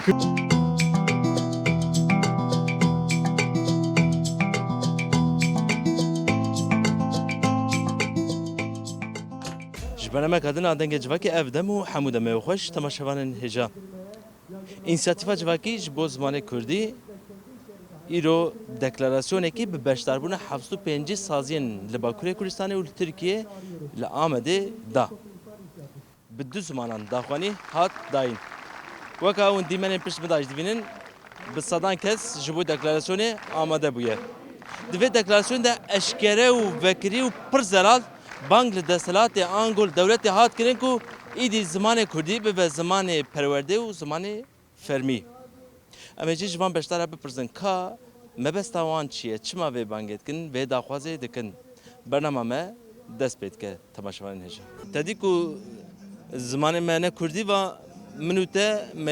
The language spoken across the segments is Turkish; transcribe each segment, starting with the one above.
جبرانما کدن آدم جواکی افدم و حموده میوخش تماشاوان هجا. اینسیاتیفا جواکی جبو زمان کردی ایرو دکلاراسیونه کی به بشتربون 75 سازین لباکوری کردستان و ترکیه لآمده دا. به دو زمانان داخوانی هات داین. وکا اون دیمن پیش مداج دیوینن به صدان کس جبو دکلاراسیونه آماده بوده. دوی دکلاراسیون دا اشکره و وکری و پر زلال بانگ دستلات آنگول دولت هات کردن کو ایدی زمان کردی به زمان پرورده و زمان فرمی. اما چی جوان بشتر بپرسن که مبستوان چیه چما به بانگت کن و داخوازه دکن برنامه ما دست بید که تماشاوان هجا. تدی کو زمان ما نه کردی و منوته ما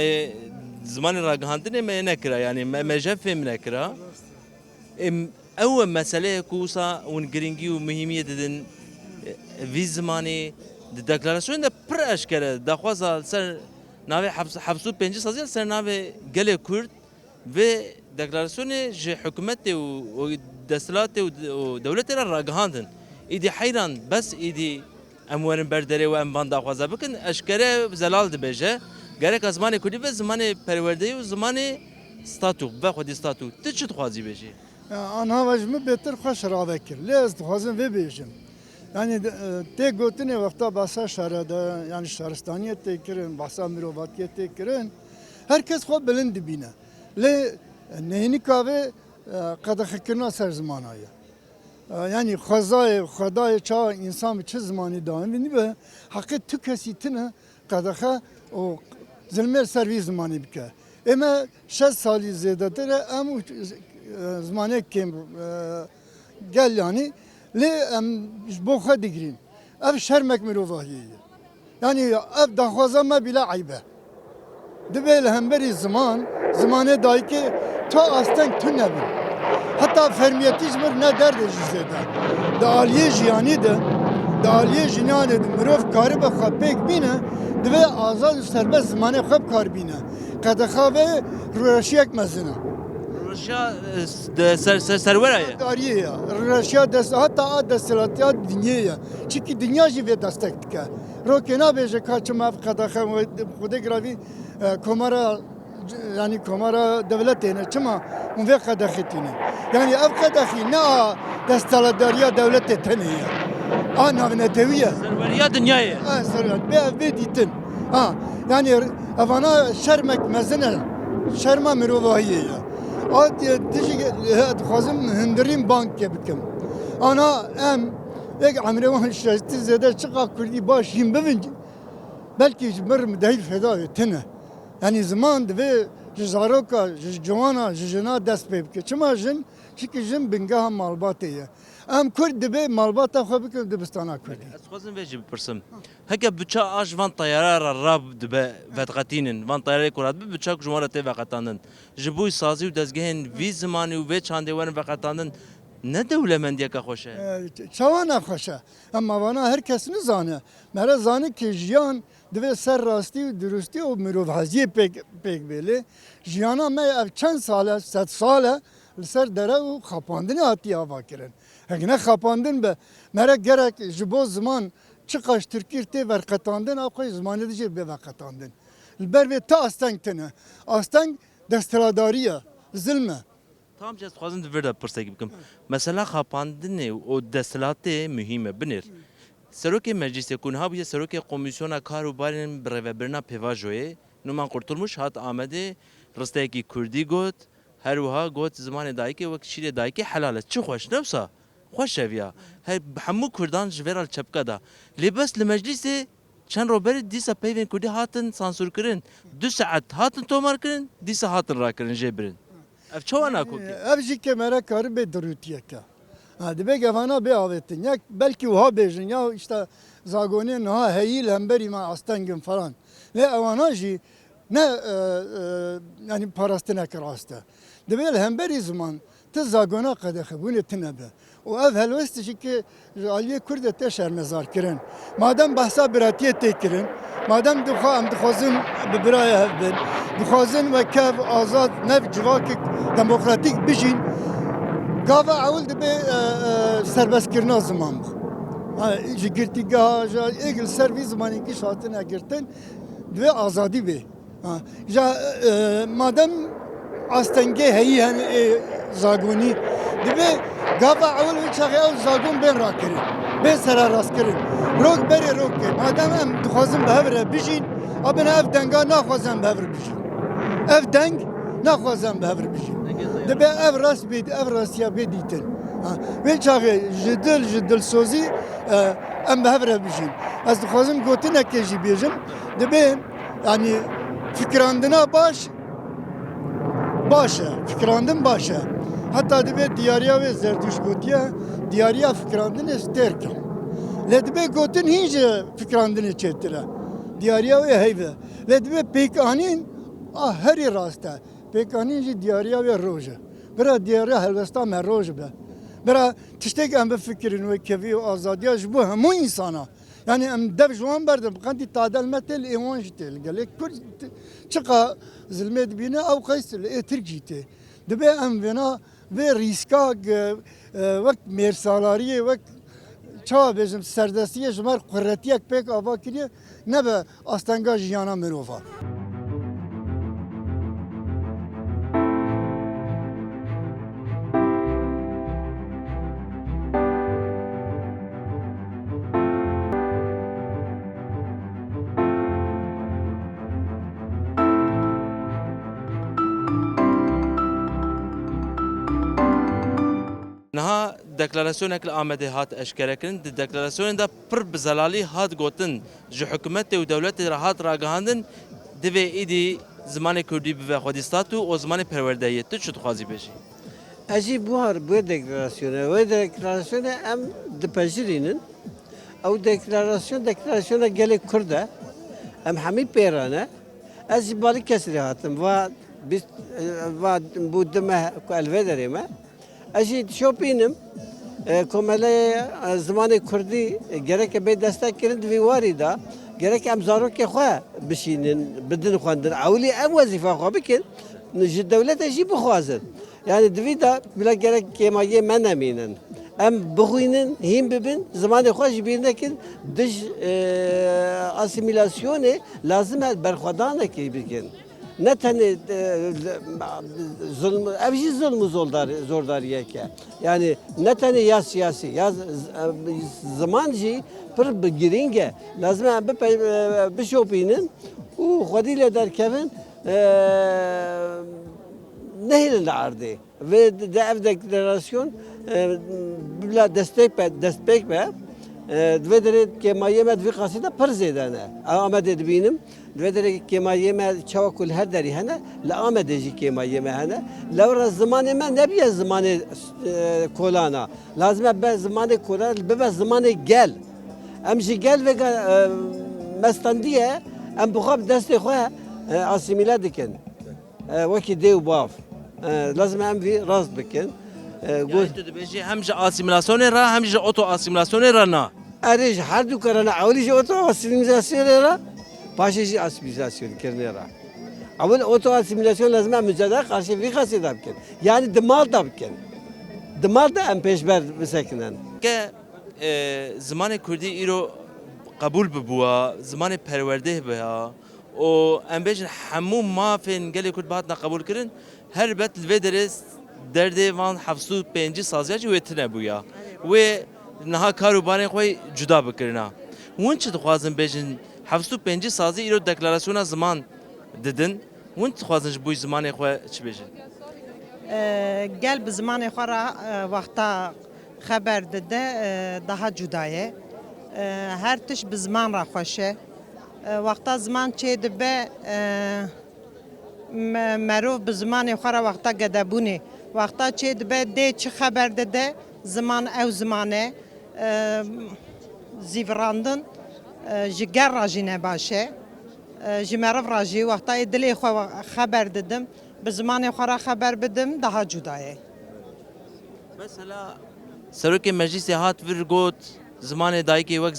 زمان راگهاندنه ما نکرا یعنی ما مجفم نکرا. اول مسئله کوسا اون گرینگی و مهمیت دادن وی زمانی دکلاراسیون دا پر اشکره داخوازه سر ناوی حبسو پنجی سازی سر ناوی گل کرد و دکلاراسیون جه حکومت و دستلات و دولت را راگهاندن ایدی حیران بس ایدی اموارن برداره و اموان داخوازه بکن اشکره زلال دبیجه گرک از زمان کردی و زمان پرورده و زمان ستاتو و خودی ستاتو تو چی تخوازی بیجی؟ آنها وجمه بهتر خوش را بکر لیز تخوازم و بیجم yani tek gotine vakta basa şarada yani şaristaniye tekirin basa mirovatiye tekirin herkes xo bilind bine le nehini kahve kadahkirna ser zamanaya yani xazay ça insan çi zamanı daim bini be hakkı tükesitine kadaha o zilmer servis zamanı bike ama 6 sali zedadır am zamanı kim gel yani لی بخواه دیگرین اف شرمک مروفاهیه یعنی اف دخوازه ما بلا عیبه دبیل همبری زمانه دایی که تا آستنگ تو نبین حتی فرمیتیش مر نه درد جزه ده دالیه جیانی ده مروف کاری بخواه پیک بینه دبی آزاد و سربست زمانه خواب کار بینه قدخواه روشیک مزنه Rusya serveraya. Tarihi Rusya dest hatta destelatiyat dünyaya. Çünkü dünya jive destek dike. Rokena beje kaçım ev kadar xude gravi komara yani komara devletine çima un ve kadar xetine. Yani ev kadar ne destelatiyat devlet teniye. Ana ne teviye. Serveriya dünyaya. Server be ditin. Ha yani evana şermek mezene şerma mirovahiye. آت دیجی خواستم هندریم بانک بکم. آنا یک عمره وان شرطی زده چقدر کردی باشیم ببینی. بلکه مرم دهی فدای تنه. یعنی زمان دوی جزاروکا جوانا جنا دست بکه. چما جن چیکه جن بنگاه مالباتیه. کرد دوی مالباتا خواب بکم دبستانا کردی. از خواستم ویژه بپرسم. هکه بچه آج وان طیاره راب دب فتقتینن وان طیاره کرد بچه جوانه تی وقتاندن. جبوی سازی و دزگهن وی زمانی و وی چنده ورن وقتاندن نه دولمندیه که خوشه. چوانه خوشه. اما وانا هر کس نزانه. مرا زانه که جیان دوی سر راستی و درستی و مروفهزی پک بیله. جیانا ما چند ساله 100 ساله لسر دره و خپاندنی هاتی آوا کرن. هنگنه خپاندن به مرا گرک جبو زمان چقاش ترکیر تی ورقتاندن آقای زمانی دیجی به ورقتاندن. البر و تا آستنگ تنه. آستنگ دستراداریه. ظلمه. Tamam just خواستم دویرده پرسه بکم. مثلا خپاندن و دستلات مهمه بنر. سروک مجلس کنها بیه سروک کمیسیون کار و بارن برای برنا پیواجوی نمان قرطلمش هات آمده راسته کی کردی گوت هر وها گوت زمان دایی که وقت شیر دایی که حلاله چه خوش نفسه خوش شویا هی همو کردان جویرال چپکا دا لباس لمجلس چند روبر دیسا پیوین کردی هاتن سانسور کرن 2 ساعت هاتن تومار کرن دیسا هاتن را کرن جبرن اف چوانا کوکی اف جی که مرا کاری به دروتیه که دیگه گفانا به آوتین یک بلکی وها بیشن یا işte زاگونی نه هیل هم بری ما استنگم falan ne avanajı ne yani parastı ne karastı. Devel hem beri zaman Tı zagona kadar bunu tınebe. O ev helvesti ki Aliye Kürd te şermezar kirin. Madem bahsa biratiye te kirin. Madem dikhazın bibiraya hevbin. Dikhazın ve kev azad nev civakik demokratik bijin. Gava avul dibe serbest kirna zaman bu. Ji girtiga, egil servis zamanı ki şartına girtin ve azadi be. Ja madem astenge heyi yani zagoni dibe gava avul ve çağıya zagon ben rakiri. Ben sera raskirin. Rok beri rok ke. Madem em dikhazın behevre bijin. Abin ev denga nakhwazem behevre bijin. Ev deng nakhwazem behevre bijin. Dibe ev rast bid, ev rastya beditin. Ve çağı jidil sozi em behevre bijin. Az dikhazım gotine keji bijim. Dibe yani fikrandına başa, fikrandın başa. Hatta dibe diyariya ve zerduş gotiye, diyariya fikrandın esterken. Le dibe gotin hiç fikrandın çetire. Diyariya ve heyve. Le dibe pekanin heri rasta. Pekanin ji diyariya ve roja. Bira diyariya helvesta me roj be. Bira tiştek em be fikrin ve kevi ve azadiya ji bu hemu insana. Yani em dev jwan berdim. Kanti tadel metel evan jitel. Gelek kur çıka zilmet bine av kaysel Türkçiydi. Dibe em vena ve riska vakt mersalariye vakt çağa bizim serdestiye jmer kurretiyek pek ava kiriye ne be astanga jiyana merova. Niha deklarasyonekli Amedê hat eşkerekirin, di deklarasyonên de pir bi zelalî hat gotin ji hikûmetê û dewletê re hat ragihandin divê êdî zimanê Kurdî bibe Xwedîstat û o zimanê perwerdeyê. Tu çi dixwazî bêjî? Ez jî buhar bu deklarasyona, wê deklarasyona em dipejirînin. Ew deklarasyona gelek Kurd e. Em hemî pêrane. Ez jî balî kesirê hatim. Bu dime ku elvê me. Ez jî dişopînim komeleyê zimanê Kurdî gerek bê destek kirin divê warî da gerek em zarokê xwe bişînin, bidin xwendin. Ewlî em wezîfa xwe bikin, ji dewletê jî bixwazin. Yani divî da bila gerek kêmayê me nemînin. Em bixwînin, hîn bibin, zimanê xwe ji bîr nekin, dij asimilasyonê lazim e berxwedanekê bikin. Ne tane zulm, ev jî zulm zordariyeke. Yani ne tane ya siyasi, ya zaman jî pir bi giring e. Lazim e bişopînin û xwedî lê derkevin nehîlin li erdê. Ve de ev deklarasyon bila destpêk be divê derê kêmayê me divê qasî de pir zêde ne. Amedê dibînim. Divê derê kêmayê me çawa ku li her derî hene, li Amedê jî kêmayê me hene. Lewra zimanê me nebiye zimanê kolana. Lazim e be zimanê kolan bibe zimanê gel. Em jî gel ve mestandiye em bixwe bi destê xwe asîmîle dikin. Wekî dê û bav. Lazim em vî rast bikin. Yani tu dibêjî hem ji asîmîlasyonê re hem ji oto asîmîlasyonê re na. Erê ji her du karana ewlî ji oto asîmîlasyonê re paşê jî asîmîlasyonkirine re. Ewil oto asîmîlasyon lazim e mücadele karşı vî xasê da bikin. Yani di mal da bikin. Di mal da em pêşber bisekinin. Ke zimanê Kurdî îro qebûl bibûwa, zimanê perwerdeh biya. O em bêjin hemû mafên gelê Kurd bihatine qebûl kirin, her bet li vê derê derdê van 705 saziya jî wê tune bûya. Wê niha kar û barên xwe cuda bikirina. Hûn çi dixwazin bêjin 705 sazî îro deklarasyona ziman didin. Hûn dixwazin ji bo zimanê xwe çi bêjin? Gel bi zimanê xwe re wexta xeber dide daha cuda ye. Her tiş bi ziman re xweş e. Wexta ziman çê dibe merov bi zimanê xwe re wexta gedebûnê. Wexta çê dibe dê çi xeber dide ziman ew ziman e. Zîvirandin ji ger re jî ne baş e. Ji meriv re jî wexta dilê xwe xeber didim. Bi zimanê xwe re xeber bidim daha cuda ye. Mesela Serokê Meclîsê hat vir got zimanê dayîkê wek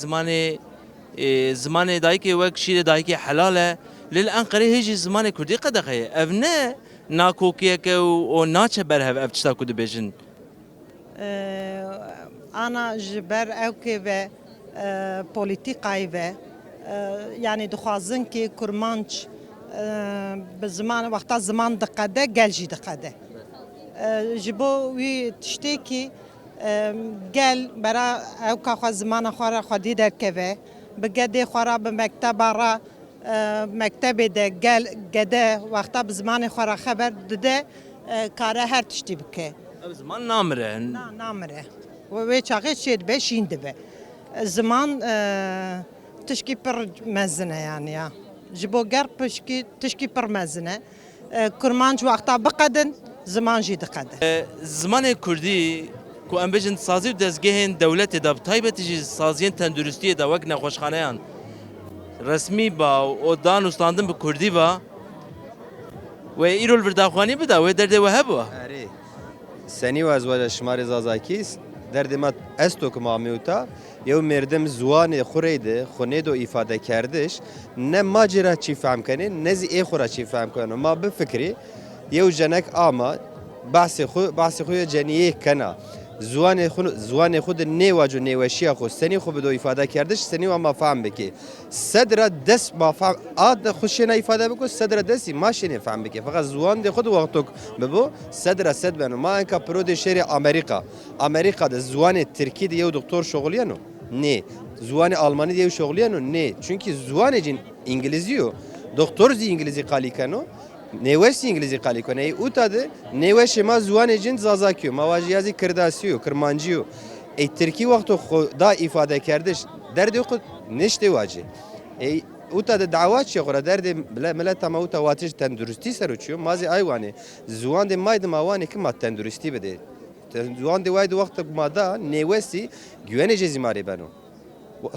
zimanê dayîkê wek şîrê dayîkê helal e. Lê li Enqereyê hêjî zimanê Kurdî qedexe ye. Ev ne nakokiyeke û o naçe berhev ev tişta ku dibêjin. Ana ji ber evkê ve polîtîkayê ve yani dixwazin ki kurmanc bi ziman wexta ziman diqede gel jî diqede. Ji bo wî tiştekî gel bera evka xwe zimana xwe re xwedî derkeve bi gedê xwe re bi mekteba re mektebê de gel gede wexta bi zimanê xwe re xeber dide kare her tiştî bike. Ev ziman namire. Namire. Wê çaxê çê dibe şîn dibe. Ziman tişkî pir mezin e yani ya. Ji bo ger tişkî pir mezin e. Kurmanc wexta biqedin, ziman jî diqede. Zimanê Kurdî ku em bêjin sazî û dezgehên dewletê de bi taybetî jî saziyên tenduristiyê de wek nexweşxaneyan resmî ba û dan û standin bi Kurdî ba wê îro li vir daxuyanî bida wê derdê we hebû. Erê senî ez waja şimarê zazakî derdê me est û mamewta yew mêrdim ziwanê xurê de xwe do îfade kerdiş ne ma cêra çî fehm kenê ne zî ê xwe re çî fehm kenê ma bifikrî yew jenek ama bahsê xwe ceniyê kena ziwanê xwe di nêwac û nêweşiya xwe senî xwe bi do îfade kerdiş senî wan ma fehm bike sedra dest ma fehm a de xwe şêna îfade biko sedra destî ma şênê fehm bike feqet ziwan de xwe di wextok bibo sedra sed beno ma enka pirodê şêrê Amerîka de ziwanê Tirkî de yew doktor şoxuliyeno nê ziwanê Almanî de yew şoxuliyeno nê çünkü ziwanê cîn İngilîzî yo doktor zî İngilîzî qalîkeno nêweşî İngilîzî qalîkone ûta de nêweşê ma ziwanê cîn zazakî yo ma wajiyazî kirdasî yo kirmancî yo Tirkî wexto xwe da îfade kerdiş derdê xwe niştê wacî ûta de dawa çi xwe re derdê mileta me ûta watî ji tenduristî seroçûyo ma zî ay wanê ziwan de may di ma wanê kim ma tenduristî bide ziwan de way di wexta ma da nêwesî güwenê jê zîmarê beno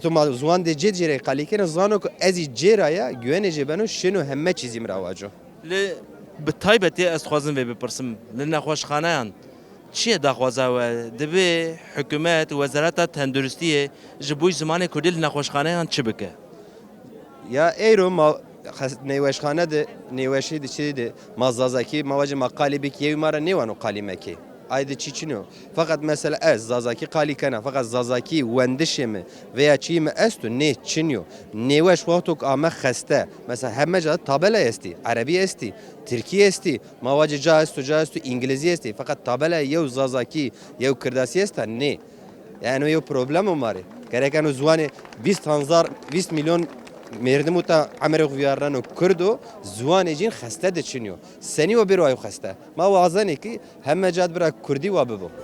تو ما زوان de cê cêrê qalîkene zano ku ez î cêra ye güwenê jê beno şeno hemme çîzî min awaco. Li bi taybetî ez dixwazim vê bipirsim li nexweşxaneyan çi ye daxwaza we divê hikûmet û wezareta tenduristiyê ji bo zimanê Kurdî li nexweşxaneyan çi bike? Ya êro ma nêweşxane de nêweşî de çi de ma zazakî ma wacî ma qalî bik yewî ma re nêwan û qalî mekê ayda çi çino fakat mesela ez zazakî qalî kena fakat zazakî wendişê me veya çî me est û nê çinyo nêweş wextok a me xeste mesela heme ca tabela estî erebî estî Tirkî estî ma wacî ca est û İngilîzî estî fakat tabela yew zazakî yew kirdasî est nê yani yew problem o mare gereken o ziwanê 20 milyon مردم تا عمر خویاران و کردو زوان جین خسته دچینیو سنی و بیروی خسته ما وازنی کی همه جاد برای کردی و ببو